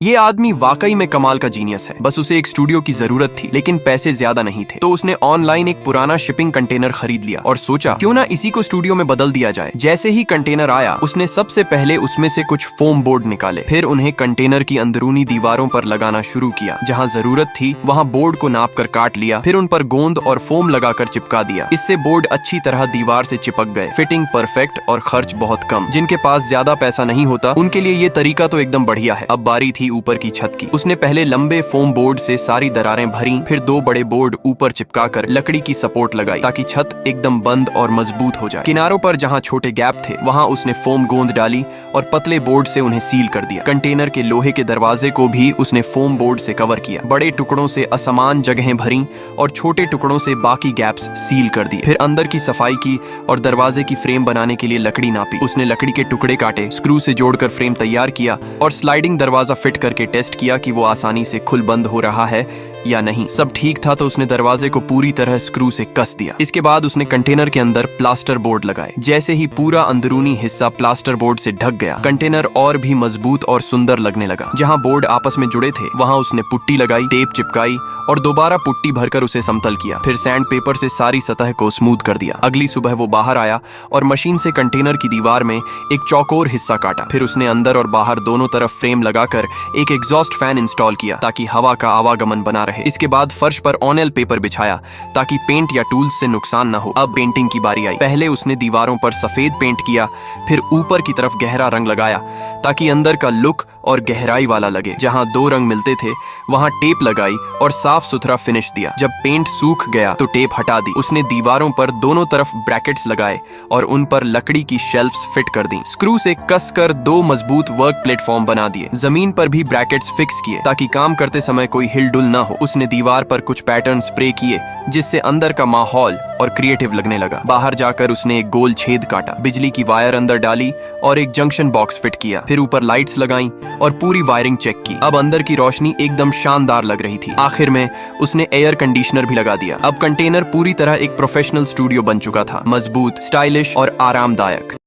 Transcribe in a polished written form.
ये आदमी वाकई में कमाल का जीनियस है। बस उसे एक स्टूडियो की जरूरत थी, लेकिन पैसे ज्यादा नहीं थे, तो उसने ऑनलाइन एक पुराना शिपिंग कंटेनर खरीद लिया और सोचा क्यों ना इसी को स्टूडियो में बदल दिया जाए। जैसे ही कंटेनर आया, उसने सबसे पहले उसमें से कुछ फोम बोर्ड निकाले, फिर उन्हें कंटेनर की अंदरूनी दीवारों पर लगाना शुरू किया। जहाँ जरूरत थी वहाँ बोर्ड को नाप कर काट लिया, फिर उन पर गोंद और फोम लगाकर चिपका दिया। इससे बोर्ड अच्छी तरह दीवार से चिपक गए। फिटिंग परफेक्ट और खर्च बहुत कम। जिनके पास ज्यादा पैसा नहीं होता उनके लिए ये तरीका तो एकदम बढ़िया है। अब बारी थी ऊपर की छत की। उसने पहले लंबे फोम बोर्ड से सारी दरारें भरी, फिर 2 बड़े बोर्ड ऊपर चिपकाकर लकड़ी की सपोर्ट लगाई ताकि छत एकदम बंद और मजबूत हो जाए। किनारों पर जहाँ छोटे गैप थे वहाँ उसने फोम गोंद डाली और पतले बोर्ड से उन्हें सील कर दिया। कंटेनर के लोहे के दरवाजे को भी उसने फोम बोर्ड से कवर किया। बड़े टुकड़ों से असमान जगहें भरी और छोटे टुकड़ों से बाकी गैप्स सील कर दिए। फिर अंदर की सफाई की और दरवाजे की फ्रेम बनाने के लिए लकड़ी नापी। उसने लकड़ी के टुकड़े काटे, स्क्रू से जोड़कर फ्रेम तैयार किया और स्लाइडिंग दरवाजा फिट करके टेस्ट किया कि वो आसानी से खुल बंद हो रहा है या नहीं। सब ठीक था तो उसने दरवाजे को पूरी तरह स्क्रू से कस दिया। इसके बाद उसने कंटेनर के अंदर प्लास्टर बोर्ड लगाए। जैसे ही पूरा अंदरूनी हिस्सा प्लास्टर बोर्ड से ढक गया, कंटेनर और भी मजबूत और सुंदर लगने लगा। जहां बोर्ड आपस में जुड़े थे वहां उसने पुट्टी लगाई, टेप चिपकाई और दोबारा पुट्टी भरकर उसे समतल किया। फिर सैंड पेपर से सारी सतह को स्मूथ कर दिया। अगली सुबह वो बाहर आया और मशीन से कंटेनर की दीवार में एक चौकोर हिस्सा काटा। फिर उसने अंदर और बाहर दोनों तरफ फ्रेम लगाकर एक एग्जॉस्ट फैन इंस्टॉल किया ताकि हवा का आवागमन बना रहे। इसके बाद फर्श पर ऑनेल पेपर बिछाया ताकि पेंट या टूल्स से नुकसान न हो। अब पेंटिंग की बारी आई। पहले उसने दीवारों पर सफेद पेंट किया, फिर ऊपर की तरफ गहरा रंग लगाया ताकि अंदर का लुक और गहराई वाला लगे। जहां 2 रंग मिलते थे वहां टेप लगाई और साफ सुथरा फिनिश दिया। जब पेंट सूख गया तो टेप हटा दी। उसने दीवारों पर दोनों तरफ ब्रैकेट्स लगाए और उन पर लकड़ी की शेल्फ्स फिट कर दी। स्क्रू से कसकर 2 मजबूत वर्क प्लेटफॉर्म बना दिए। जमीन पर भी ब्रैकेट्स फिक्स किए ताकि काम करते समय कोई हिलडुल न हो। उसने दीवार पर कुछ पैटर्न स्प्रे किए जिससे अंदर का माहौल और क्रिएटिव लगने लगा। बाहर जाकर उसने एक गोल छेद काटा, बिजली की वायर अंदर डाली और एक जंक्शन बॉक्स फिट किया। फिर ऊपर लाइट्स लगाई और पूरी वायरिंग चेक की। अब अंदर की रोशनी एकदम शानदार लग रही थी। आखिर में उसने एयर कंडीशनर भी लगा दिया। अब कंटेनर पूरी तरह एक प्रोफेशनल स्टूडियो बन चुका था, मजबूत, स्टाइलिश और आरामदायक।